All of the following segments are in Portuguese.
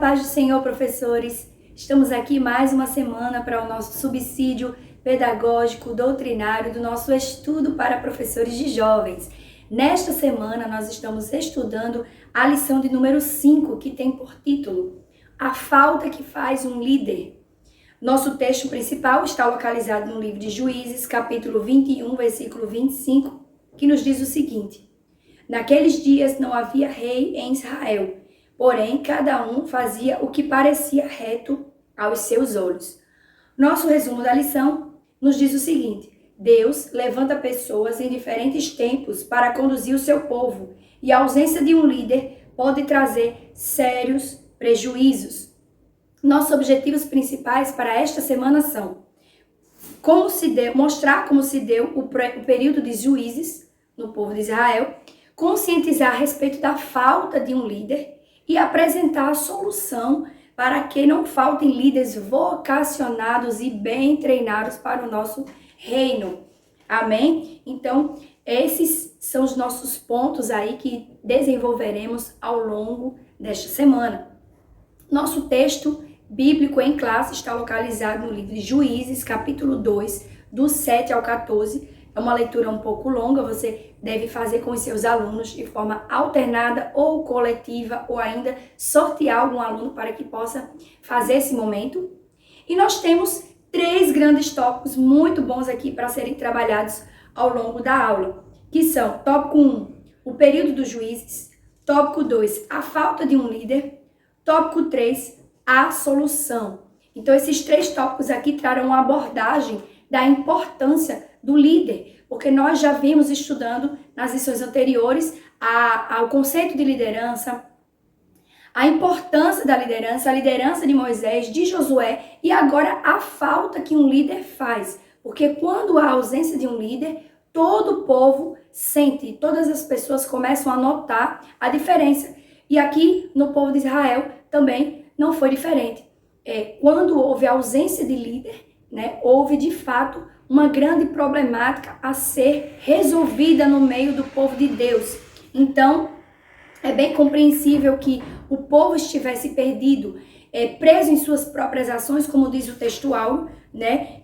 paz do Senhor, professores. Estamos aqui mais uma semana para o nosso subsídio pedagógico doutrinário do nosso estudo para professores de jovens. Nesta semana, nós estamos estudando a lição de número 5, que tem por título A Falta que Faz um Líder. Nosso texto principal está localizado no livro de Juízes, capítulo 21, versículo 25, que nos diz o seguinte: Naqueles dias não havia rei em Israel, porém cada um fazia o que parecia reto aos seus olhos. Nosso resumo da lição nos diz o seguinte: Deus levanta pessoas em diferentes tempos para conduzir o seu povo, e a ausência de um líder pode trazer sérios prejuízos. Nossos objetivos principais para esta semana são mostrar como se deu o período de juízes no povo de Israel, conscientizar a respeito da falta de um líder e apresentar a solução para que não faltem líderes vocacionados e bem treinados para o nosso reino. Amém? Então, esses são os nossos pontos aí que desenvolveremos ao longo desta semana. Nosso texto bíblico em classe está localizado no livro de Juízes, capítulo 2, do 7 ao 14. É uma leitura um pouco longa, você deve fazer com os seus alunos de forma alternada ou coletiva, ou ainda sortear algum aluno para que possa fazer esse momento. E nós temos 3 grandes tópicos muito bons aqui para serem trabalhados ao longo da aula, que são tópico 1, o período dos juízes, tópico 2, a falta de um líder, tópico 3, a solução. Então, esses 3 tópicos aqui trarão uma abordagem da importância do líder, porque nós já vimos estudando nas lições anteriores o conceito de liderança, a importância da liderança, a liderança de Moisés, de Josué, e agora a falta que um líder faz. Porque quando há ausência de um líder, todo o povo sente, todas as pessoas começam a notar a diferença. E aqui no povo de Israel também não foi diferente. Quando houve ausência de líder, houve de fato uma grande problemática a ser resolvida no meio do povo de Deus. Então, é bem compreensível que o povo estivesse perdido, preso em suas próprias ações, como diz o textual,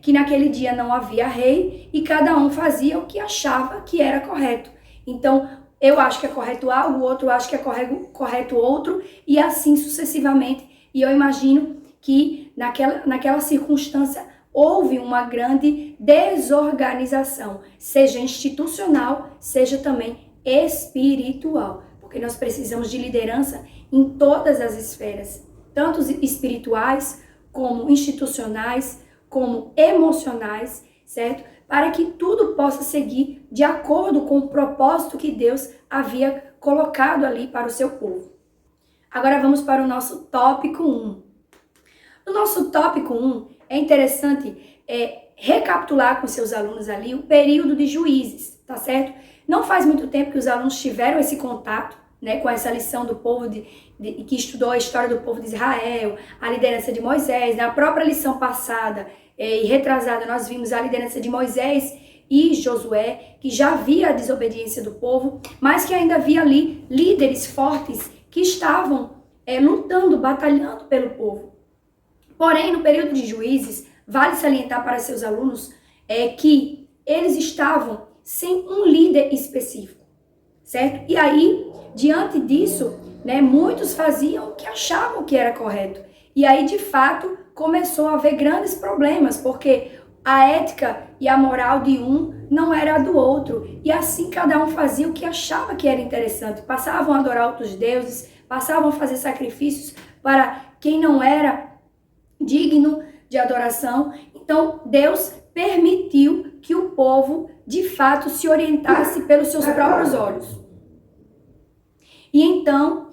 que naquele dia não havia rei e cada um fazia o que achava que era correto. Então, eu acho que é correto algo, o outro acha que é correto outro, e assim sucessivamente. E eu imagino que naquela circunstância houve uma grande desorganização, seja institucional, seja também espiritual, porque nós precisamos de liderança em todas as esferas, tanto espirituais, como institucionais, como emocionais, certo? Para que tudo possa seguir de acordo com o propósito que Deus havia colocado ali para o seu povo. Agora vamos para o nosso tópico 1. No nosso tópico 1, é interessante recapitular com seus alunos ali o período de juízes, tá certo? Não faz muito tempo que os alunos tiveram esse contato, com essa lição do povo que estudou a história do povo de Israel, a liderança de Moisés. Na própria lição passada e retrasada, nós vimos a liderança de Moisés e Josué, que já havia a desobediência do povo, mas que ainda havia ali líderes fortes que estavam lutando, batalhando pelo povo. Porém, no período de juízes, vale salientar para seus alunos que eles estavam sem um líder específico, certo? E aí, diante disso, muitos faziam o que achavam que era correto. E aí, de fato, começou a haver grandes problemas, porque a ética e a moral de um não era a do outro. E assim cada um fazia o que achava que era interessante. Passavam a adorar outros deuses, passavam a fazer sacrifícios para quem não era digno de adoração. Então, Deus permitiu que o povo, de fato, se orientasse pelos seus próprios olhos. E então,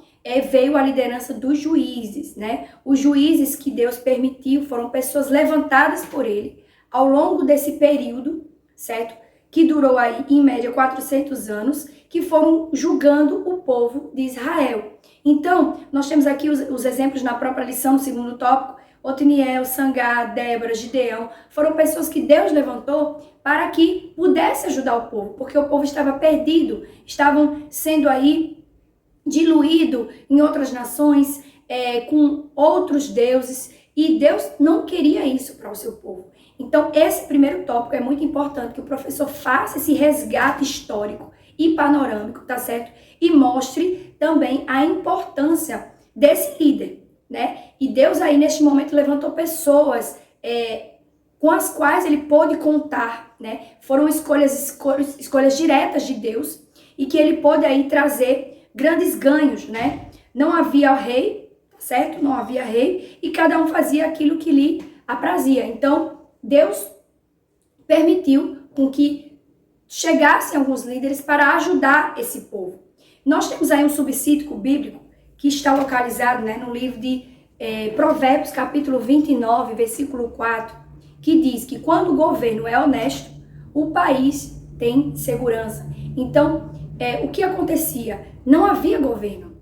veio a liderança dos juízes, Os juízes que Deus permitiu foram pessoas levantadas por ele ao longo desse período, certo? Que durou aí, em média, 400 anos, que foram julgando o povo de Israel. Então, nós temos aqui os exemplos na própria lição, no segundo tópico. Otniel, Sangá, Débora, Gideão, foram pessoas que Deus levantou para que pudesse ajudar o povo, porque o povo estava perdido, estavam sendo aí diluído em outras nações, com outros deuses, e Deus não queria isso para o seu povo. Então, esse primeiro tópico é muito importante, que o professor faça esse resgate histórico e panorâmico, tá certo? E mostre também a importância desse líder, né? E Deus aí, neste momento, levantou pessoas com as quais ele pôde contar, né? Foram escolhas diretas de Deus, e que ele pôde aí trazer grandes ganhos, né? Não havia rei, certo? Não havia rei, e cada um fazia aquilo que lhe aprazia. Então, Deus permitiu com que chegassem alguns líderes para ajudar esse povo. Nós temos aí um subsídio bíblico que está localizado, né, no livro de Provérbios, capítulo 29, versículo 4, que diz que quando o governo é honesto, o país tem segurança. Então, o que acontecia? Não havia governo,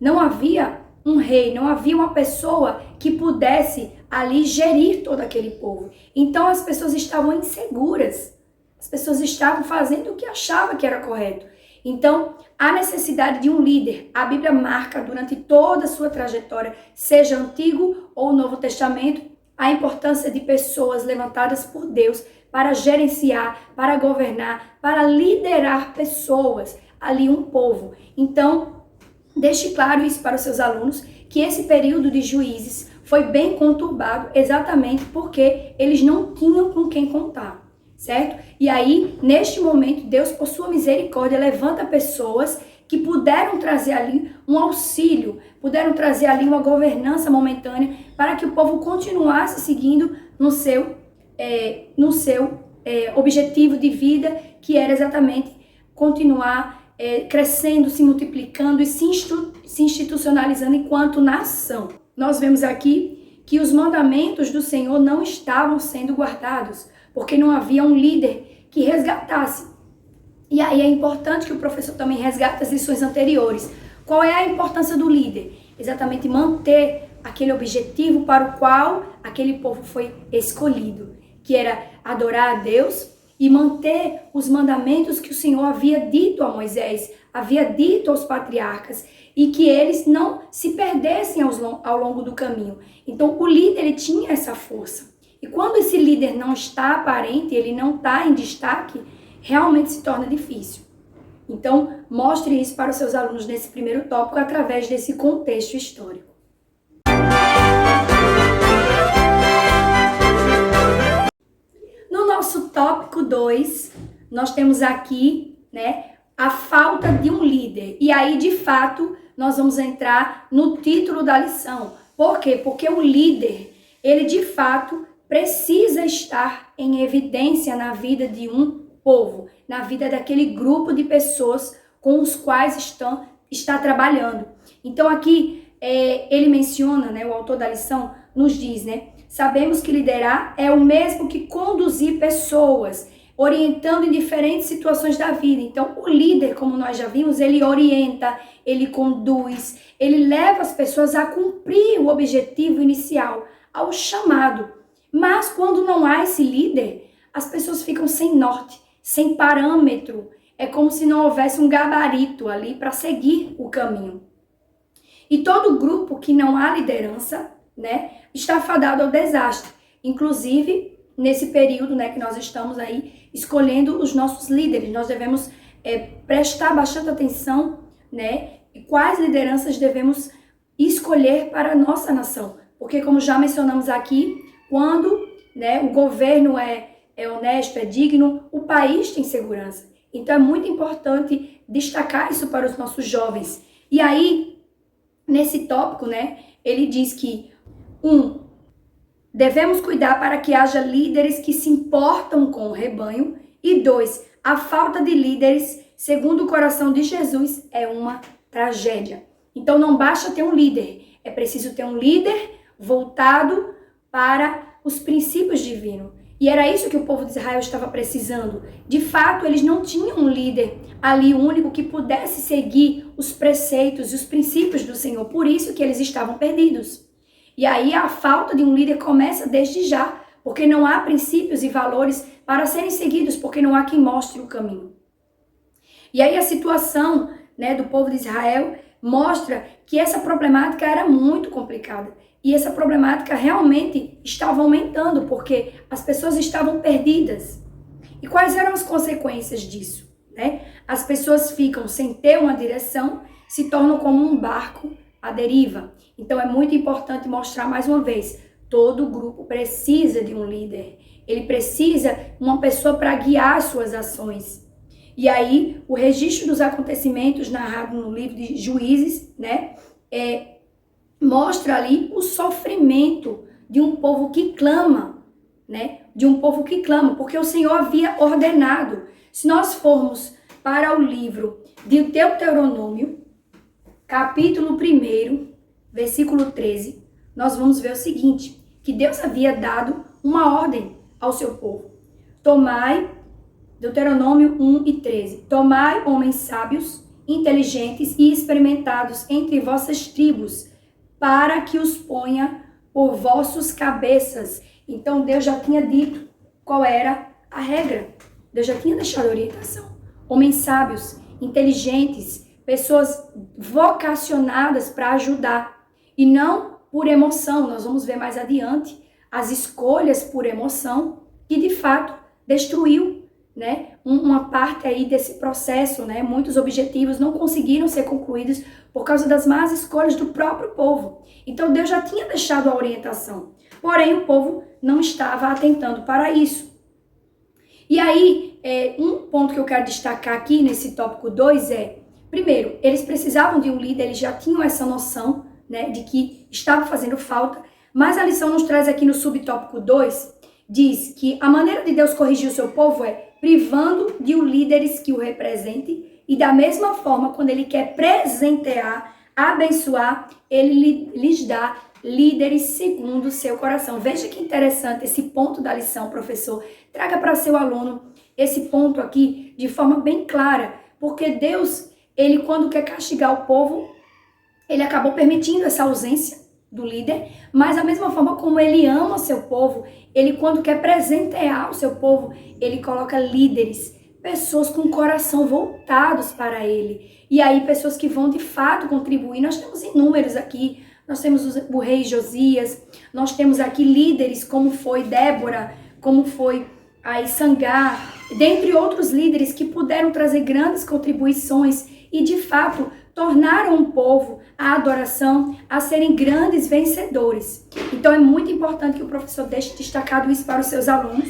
não havia um rei, não havia uma pessoa que pudesse ali gerir todo aquele povo. Então as pessoas estavam inseguras, as pessoas estavam fazendo o que achavam que era correto. Então, a necessidade de um líder, a Bíblia marca durante toda a sua trajetória, seja Antigo ou Novo Testamento, a importância de pessoas levantadas por Deus para gerenciar, para governar, para liderar pessoas, ali um povo. Então, deixe claro isso para os seus alunos, que esse período de Juízes foi bem conturbado, exatamente porque eles não tinham com quem contar, certo? E aí, neste momento, Deus, por sua misericórdia, levanta pessoas que puderam trazer ali um auxílio, puderam trazer ali uma governança momentânea para que o povo continuasse seguindo no seu objetivo de vida, que era exatamente continuar crescendo, se multiplicando e se institucionalizando enquanto nação. Nós vemos aqui que os mandamentos do Senhor não estavam sendo guardados, porque não havia um líder que resgatasse. E aí é importante que o professor também resgate as lições anteriores. Qual é a importância do líder? Exatamente manter aquele objetivo para o qual aquele povo foi escolhido, que era adorar a Deus e manter os mandamentos que o Senhor havia dito a Moisés, havia dito aos patriarcas, e que eles não se perdessem ao longo do caminho. Então, o líder, ele tinha essa força. E quando esse líder não está aparente, ele não está em destaque, realmente se torna difícil. Então, mostre isso para os seus alunos nesse primeiro tópico, através desse contexto histórico. No nosso tópico 2, nós temos aqui, né, a falta de um líder. E aí, de fato, nós vamos entrar no título da lição. Por quê? Porque o líder, ele de fato precisa estar em evidência na vida de um povo, na vida daquele grupo de pessoas com os quais está trabalhando. Então aqui ele menciona, né, o autor da lição nos diz, né, sabemos que liderar é o mesmo que conduzir pessoas, orientando em diferentes situações da vida. Então o líder, como nós já vimos, ele orienta, ele conduz, ele leva as pessoas a cumprir o objetivo inicial, ao chamado. Mas quando não há esse líder, as pessoas ficam sem norte, sem parâmetro. É como se não houvesse um gabarito ali para seguir o caminho. E todo grupo que não há liderança, né, está fadado ao desastre. Inclusive, nesse período, né, que nós estamos aí escolhendo os nossos líderes, nós devemos prestar bastante atenção, né, e quais lideranças devemos escolher para a nossa nação. Porque, como já mencionamos aqui, quando, né, o governo é honesto, é digno, o país tem segurança. Então é muito importante destacar isso para os nossos jovens. E aí, nesse tópico, né, ele diz que, devemos cuidar para que haja líderes que se importam com o rebanho. E 2, a falta de líderes, segundo o coração de Jesus, é uma tragédia. Então não basta ter um líder, é preciso ter um líder voltado para os princípios divinos. E era isso que o povo de Israel estava precisando. De fato, eles não tinham um líder ali único que pudesse seguir os preceitos e os princípios do Senhor. Por isso que eles estavam perdidos. E aí a falta de um líder começa desde já, porque não há princípios e valores para serem seguidos, porque não há quem mostre o caminho. E aí a situação, né, do povo de Israel mostra que essa problemática era muito complicada. E essa problemática realmente estava aumentando, porque as pessoas estavam perdidas. E quais eram as consequências disso, né? As pessoas ficam sem ter uma direção, se tornam como um barco à deriva. Então é muito importante mostrar mais uma vez, todo grupo precisa de um líder. Ele precisa de uma pessoa para guiar as suas ações. E aí, o registro dos acontecimentos narrado no livro de Juízes, né, mostra ali o sofrimento de um povo que clama, né, de um povo que clama, porque o Senhor havia ordenado. Se nós formos para o livro de Deuteronômio, capítulo 1, versículo 13, nós vamos ver o seguinte, que Deus havia dado uma ordem ao seu povo. Deuteronômio 1 e 13. Tomai homens sábios, inteligentes e experimentados entre vossas tribos, para que os ponha por vossos cabeças. Então Deus já tinha dito qual era a regra. Deus já tinha deixado a orientação. Homens sábios, inteligentes, pessoas vocacionadas para ajudar. E não por emoção. Nós vamos ver mais adiante as escolhas por emoção que de fato destruiu, né, uma parte aí desse processo, né? Muitos objetivos não conseguiram ser concluídos por causa das más escolhas do próprio povo. Então Deus já tinha deixado a orientação, porém o povo não estava atentando para isso. E aí, um ponto que eu quero destacar aqui nesse tópico 2 primeiro, eles precisavam de um líder, eles já tinham essa noção, né, de que estava fazendo falta, mas a lição nos traz aqui no subtópico 2, diz que a maneira de Deus corrigir o seu povo privando de líderes que o representem, e da mesma forma, quando ele quer presentear, abençoar, ele lhes dá líderes segundo o seu coração. Veja que interessante esse ponto da lição, professor. Traga para seu aluno esse ponto aqui de forma bem clara, porque Deus, ele quando quer castigar o povo, ele acabou permitindo essa ausência do líder, mas da mesma forma como ele ama o seu povo, ele quando quer presentear o seu povo, ele coloca líderes, pessoas com o coração voltados para ele. E aí pessoas que vão de fato contribuir. Nós temos inúmeros aqui, nós temos o rei Josias, nós temos aqui líderes como foi Débora, como foi aí Sangar, dentre outros líderes que puderam trazer grandes contribuições e de fato tornaram o povo, a adoração, a serem grandes vencedores. Então é muito importante que o professor deixe destacado isso para os seus alunos,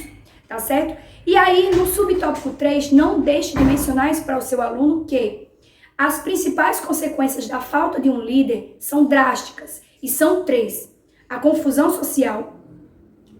tá certo? E aí no subtópico 3, não deixe de mencionar isso para o seu aluno, que as principais consequências da falta de um líder são drásticas e são 3. A confusão social,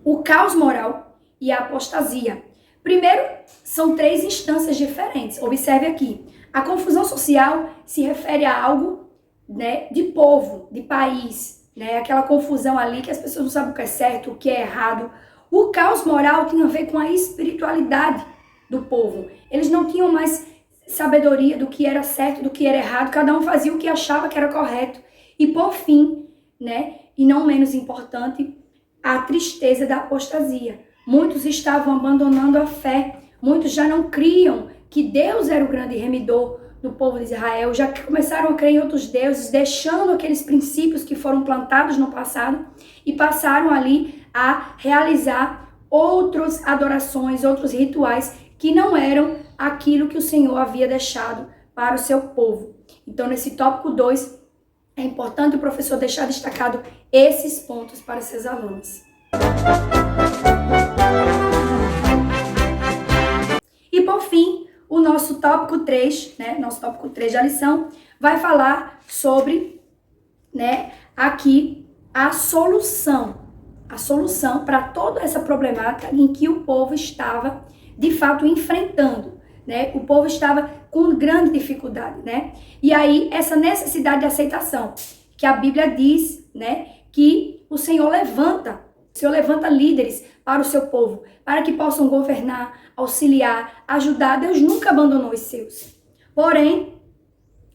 o caos moral e a apostasia. Primeiro, são 3 instâncias diferentes. Observe aqui. A confusão social se refere a algo, né, de povo, de país, né, aquela confusão ali que as pessoas não sabem o que é certo, o que é errado. O caos moral tem a ver com a espiritualidade do povo. Eles não tinham mais sabedoria do que era certo, do que era errado, cada um fazia o que achava que era correto. E por fim, né, e não menos importante, a tristeza da apostasia. Muitos estavam abandonando a fé, muitos já não criam que Deus era o grande remidor do povo de Israel, já começaram a crer em outros deuses, deixando aqueles princípios que foram plantados no passado e passaram ali a realizar outras adorações, outros rituais que não eram aquilo que o Senhor havia deixado para o seu povo. Então, nesse tópico 2, é importante o professor deixar destacado esses pontos para seus alunos. E por fim, o nosso tópico 3, né, nosso tópico 3 da lição, vai falar sobre, né, aqui a solução para toda essa problemática em que o povo estava, de fato, enfrentando, né? O povo estava com grande dificuldade, né? E aí, essa necessidade de aceitação, que a Bíblia diz, né, que o Senhor levanta líderes para o seu povo, para que possam governar, auxiliar, ajudar. Deus nunca abandonou os seus. Porém,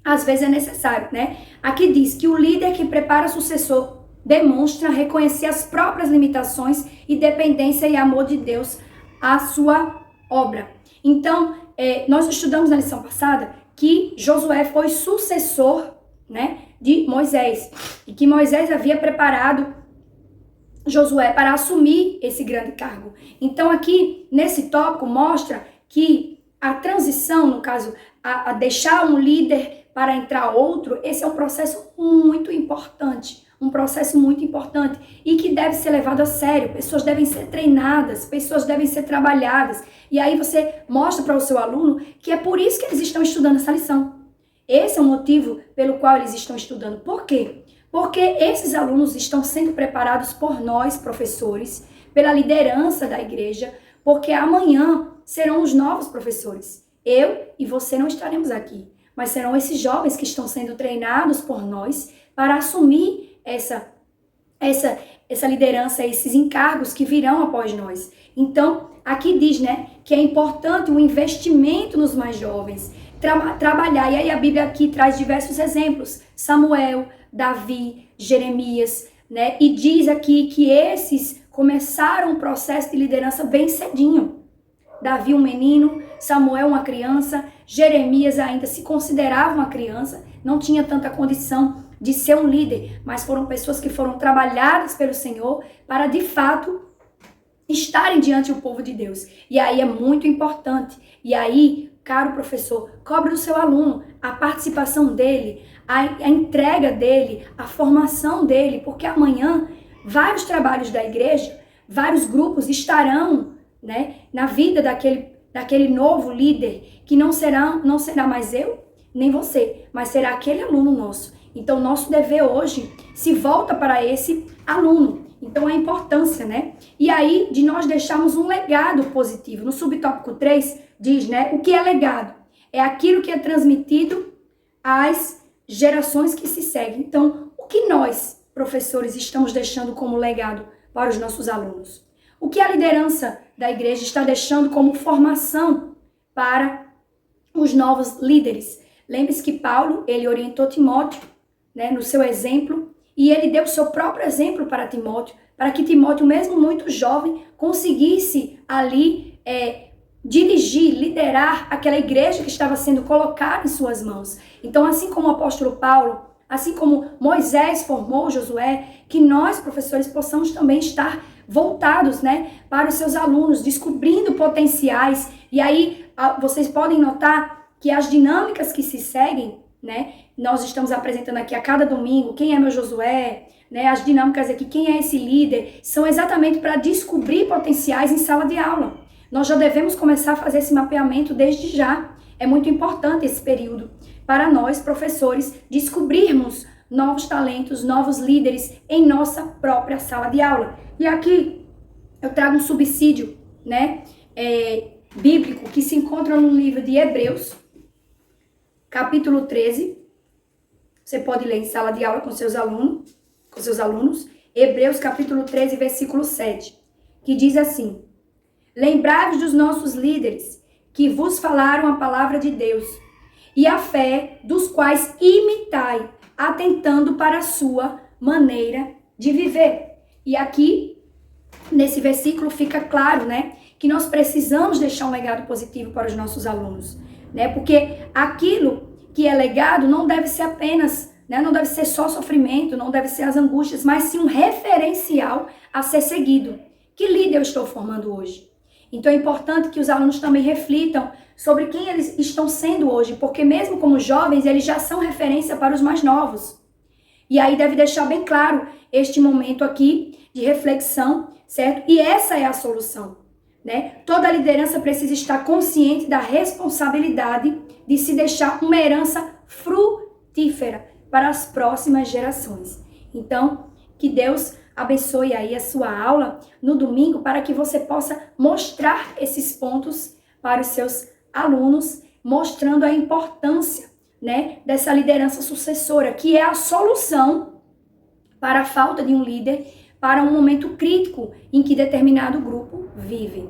às vezes é necessário, né? Aqui diz que o líder que prepara sucessor demonstra reconhecer as próprias limitações e dependência e amor de Deus à sua obra. Então, nós estudamos na lição passada que Josué foi sucessor, né, de Moisés. E que Moisés havia preparado Josué para assumir esse grande cargo. Então aqui, nesse tópico, mostra que a transição, no caso, a deixar um líder para entrar outro, esse é um processo muito importante. Um processo muito importante e que deve ser levado a sério. Pessoas devem ser treinadas, pessoas devem ser trabalhadas. E aí você mostra para o seu aluno que é por isso que eles estão estudando essa lição. Esse é o motivo pelo qual eles estão estudando. Por quê? Porque esses alunos estão sendo preparados por nós, professores, pela liderança da igreja, porque amanhã serão os novos professores. Eu e você não estaremos aqui, mas serão esses jovens que estão sendo treinados por nós para assumir essa liderança, esses encargos que virão após nós. Então, aqui diz, né, que é importante o investimento nos mais jovens, trabalhar. E aí a Bíblia aqui traz diversos exemplos. Samuel, Davi, Jeremias, né? E diz aqui que esses começaram o processo de liderança bem cedinho. Davi, um menino, Samuel, uma criança, Jeremias ainda se considerava uma criança, não tinha tanta condição de ser um líder, mas foram pessoas que foram trabalhadas pelo Senhor para, de fato, estarem diante do povo de Deus. E aí é muito importante. E aí, caro professor, cobre do seu aluno a participação dele, a entrega dele, a formação dele, porque amanhã vários trabalhos da igreja, vários grupos estarão, né, na vida daquele novo líder, que não será mais eu, nem você, mas será aquele aluno nosso. Então, nosso dever hoje se volta para esse aluno. Então, a importância, né? E aí, de nós deixarmos um legado positivo. No subtópico 3, diz, né? O que é legado? É aquilo que é transmitido às gerações que se seguem. Então, o que nós, professores, estamos deixando como legado para os nossos alunos? O que a liderança da igreja está deixando como formação para os novos líderes? Lembre-se que Paulo, ele orientou Timóteo, né, no seu exemplo, e ele deu o seu próprio exemplo para Timóteo, para que Timóteo, mesmo muito jovem, conseguisse ali dirigir, liderar aquela igreja que estava sendo colocada em suas mãos. Então, assim como o apóstolo Paulo, assim como Moisés formou Josué, que nós, professores, possamos também estar voltados, né, para os seus alunos, descobrindo potenciais. E aí, vocês podem notar que as dinâmicas que se seguem, né, nós estamos apresentando aqui a cada domingo, quem é meu Josué, né, as dinâmicas aqui, quem é esse líder, são exatamente para descobrir potenciais em sala de aula. Nós já devemos começar a fazer esse mapeamento desde já. É muito importante esse período para nós, professores, descobrirmos novos talentos, novos líderes em nossa própria sala de aula. E aqui eu trago um subsídio, né, bíblico que se encontra no livro de Hebreus, capítulo 13. Você pode ler em sala de aula com seus alunos. Hebreus, capítulo 13, versículo 7, que diz assim: Lembrai-vos dos nossos líderes, que vos falaram a palavra de Deus, e a fé dos quais imitai, atentando para a sua maneira de viver. E aqui, nesse versículo, fica claro, né, que nós precisamos deixar um legado positivo para os nossos alunos, né, porque aquilo que é legado não deve ser apenas, né, não deve ser só sofrimento, não deve ser as angústias, mas sim um referencial a ser seguido. Que líder eu estou formando hoje? Então é importante que os alunos também reflitam sobre quem eles estão sendo hoje, porque mesmo como jovens, eles já são referência para os mais novos. E aí deve deixar bem claro este momento aqui de reflexão, certo? E essa é a solução, né? Toda liderança precisa estar consciente da responsabilidade de se deixar uma herança frutífera para as próximas gerações. Então, que Deus abençoe aí a sua aula no domingo para que você possa mostrar esses pontos para os seus alunos, mostrando a importância, né, dessa liderança sucessora, que é a solução para a falta de um líder, para um momento crítico em que determinado grupo vive.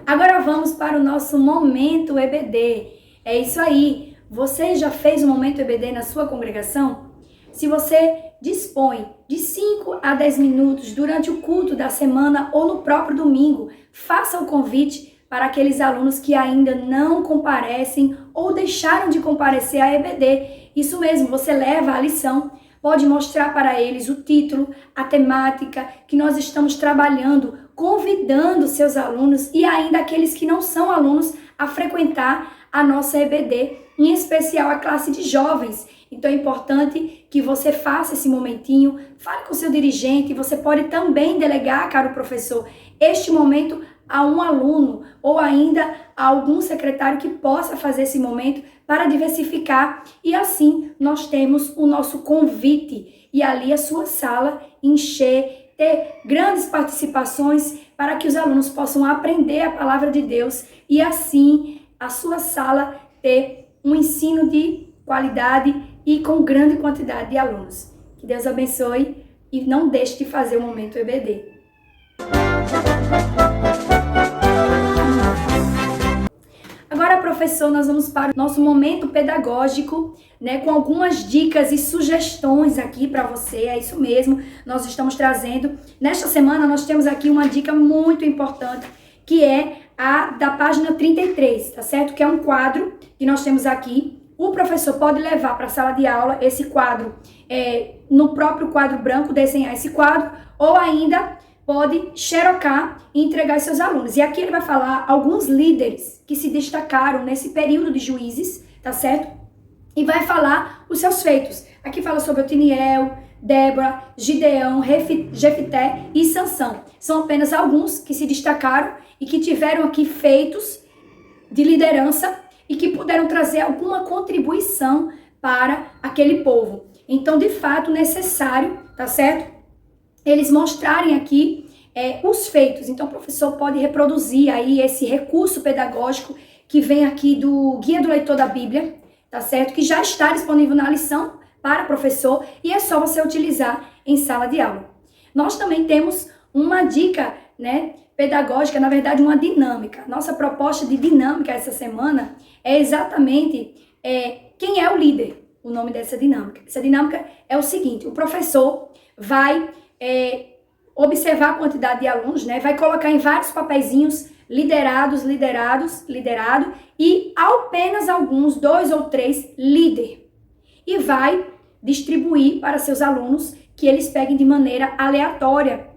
Agora vamos para o nosso momento EBD. É isso aí. Você já fez o momento EBD na sua congregação? Se você dispõe de 5 a 10 minutos durante o culto da semana ou no próprio domingo, faça o convite para aqueles alunos que ainda não comparecem ou deixaram de comparecer à EBD. Isso mesmo, você leva a lição, pode mostrar para eles o título, a temática que nós estamos trabalhando, convidando seus alunos e ainda aqueles que não são alunos a frequentar a nossa EBD, em especial a classe de jovens. Então é importante que você faça esse momentinho, fale com o seu dirigente, você pode também delegar, caro professor, este momento a um aluno ou ainda a algum secretário que possa fazer esse momento para diversificar e assim nós temos o nosso convite e ali a sua sala encher, ter grandes participações para que os alunos possam aprender a palavra de Deus e assim a sua sala ter um ensino de qualidade e com grande quantidade de alunos. Que Deus abençoe e não deixe de fazer o Momento EBD. Agora, professor, nós vamos para o nosso momento pedagógico, né, com algumas dicas e sugestões aqui para você. É isso mesmo, nós estamos trazendo. Nesta semana, nós temos aqui uma dica muito importante, que é a da página 33, tá certo? Que é um quadro que nós temos aqui. O professor pode levar para a sala de aula esse quadro, no próprio quadro branco, desenhar esse quadro, ou ainda pode xerocar e entregar aos seus alunos. E aqui ele vai falar alguns líderes que se destacaram nesse período de Juízes, tá certo? E vai falar os seus feitos. Aqui fala sobre Otiniel, Débora, Gideão, Jefité e Sansão. São apenas alguns que se destacaram e que tiveram aqui feitos de liderança e que puderam trazer alguma contribuição para aquele povo. Então, de fato, necessário, tá certo? Eles mostrarem aqui os feitos. Então, o professor pode reproduzir aí esse recurso pedagógico que vem aqui do Guia do Leitor da Bíblia, tá certo? Que já está disponível na lição para professor e é só você utilizar em sala de aula. Nós também temos uma dica, né, pedagógica, na verdade uma dinâmica. Nossa proposta de dinâmica essa semana é exatamente quem é o líder, o nome dessa dinâmica. Essa dinâmica é o seguinte: o professor vai observar a quantidade de alunos, né? Vai colocar em vários papeizinhos liderado e apenas alguns, 2 ou 3, líder. E vai distribuir para seus alunos que eles peguem de maneira aleatória,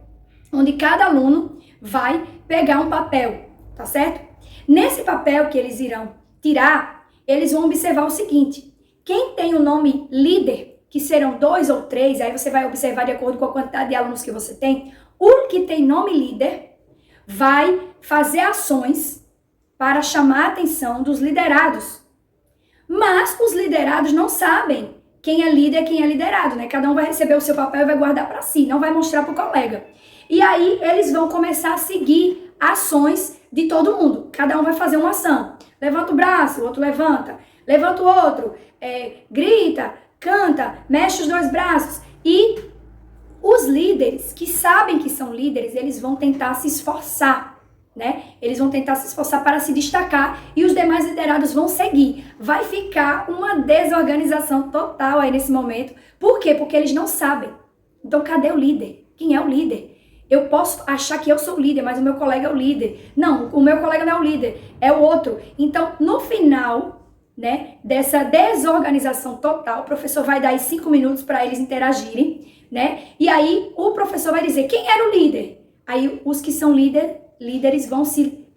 onde cada aluno vai pegar um papel, tá certo? Nesse papel que eles irão tirar, eles vão observar o seguinte: quem tem o nome líder, que serão 2 ou 3, aí você vai observar de acordo com a quantidade de alunos que você tem, o que tem nome líder vai fazer ações para chamar a atenção dos liderados. Mas os liderados não sabem quem é líder e quem é liderado, né? Cada um vai receber o seu papel e vai guardar para si, não vai mostrar para o colega. E aí eles vão começar a seguir ações de todo mundo. Cada um vai fazer uma ação. Levanta o braço, o outro levanta o outro, grita, canta, mexe os 2 braços. E os líderes que sabem que são líderes, eles vão tentar se esforçar, né? Eles vão tentar se esforçar para se destacar e os demais liderados vão seguir. Vai ficar uma desorganização total aí nesse momento. Por quê? Porque eles não sabem. Então, cadê o líder? Quem é o líder? Eu posso achar que eu sou o líder, mas o meu colega é o líder. Não, o meu colega não é o líder, é o outro. Então, no final, né, dessa desorganização total, o professor vai dar aí 5 minutos para eles interagirem, né? E aí o professor vai dizer quem era o líder. Aí os que são líderes vão se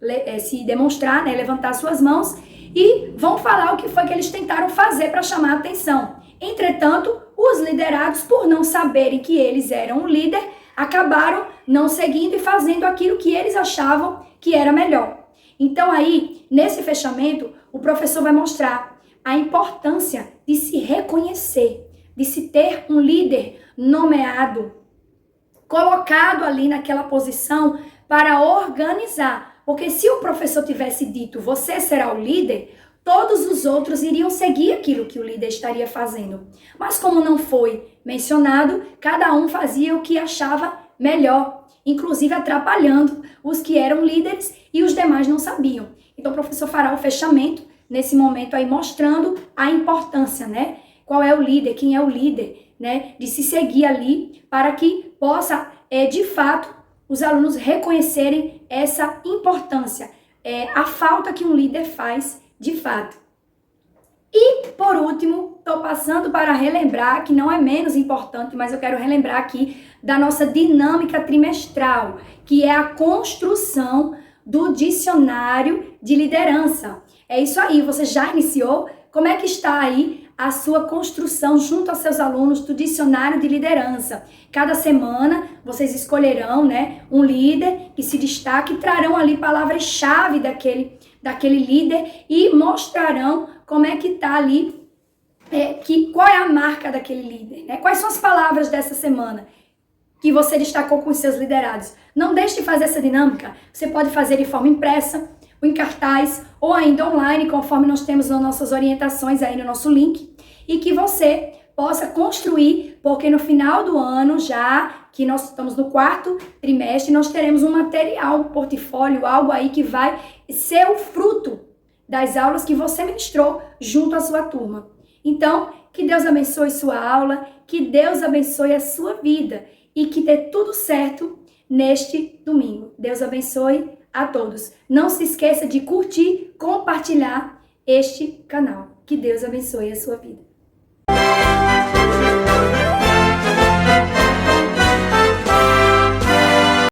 demonstrar, né, levantar suas mãos e vão falar o que foi que eles tentaram fazer para chamar a atenção. Entretanto, os liderados, por não saberem que eles eram o líder, acabaram não seguindo e fazendo aquilo que eles achavam que era melhor. Então aí, nesse fechamento, o professor vai mostrar a importância de se reconhecer, de se ter um líder nomeado, colocado ali naquela posição para organizar. Porque se o professor tivesse dito, você será o líder, todos os outros iriam seguir aquilo que o líder estaria fazendo. Mas como não foi mencionado, cada um fazia o que achava melhor, inclusive atrapalhando os que eram líderes e os demais não sabiam. Então o professor fará o fechamento nesse momento aí, mostrando a importância, né? Qual é o líder, quem é o líder, né? De se seguir ali para que possa, de fato, os alunos reconhecerem essa importância. a falta que um líder faz de fato. E, por último, estou passando para relembrar, que não é menos importante, mas eu quero relembrar aqui da nossa dinâmica trimestral, que é a construção do dicionário de liderança. É isso aí, você já iniciou? Como é que está aí a sua construção junto aos seus alunos do dicionário de liderança? Cada semana vocês escolherão, né, um líder que se destaque, trarão ali palavras-chave daquele líder e mostrarão como é que está ali, qual é a marca daquele líder, né? Quais são as palavras dessa semana que você destacou com os seus liderados. Não deixe de fazer essa dinâmica. Você pode fazer de forma impressa, ou em cartaz, ou ainda online, conforme nós temos nas nossas orientações aí no nosso link, e que você possa construir, porque no final do ano, já que nós estamos no 4º trimestre, nós teremos um material, um portfólio, algo aí que vai ser o fruto das aulas que você ministrou junto à sua turma. Então, que Deus abençoe sua aula, que Deus abençoe a sua vida e que dê tudo certo neste domingo. Deus abençoe a todos. Não se esqueça de curtir, compartilhar este canal. Que Deus abençoe a sua vida.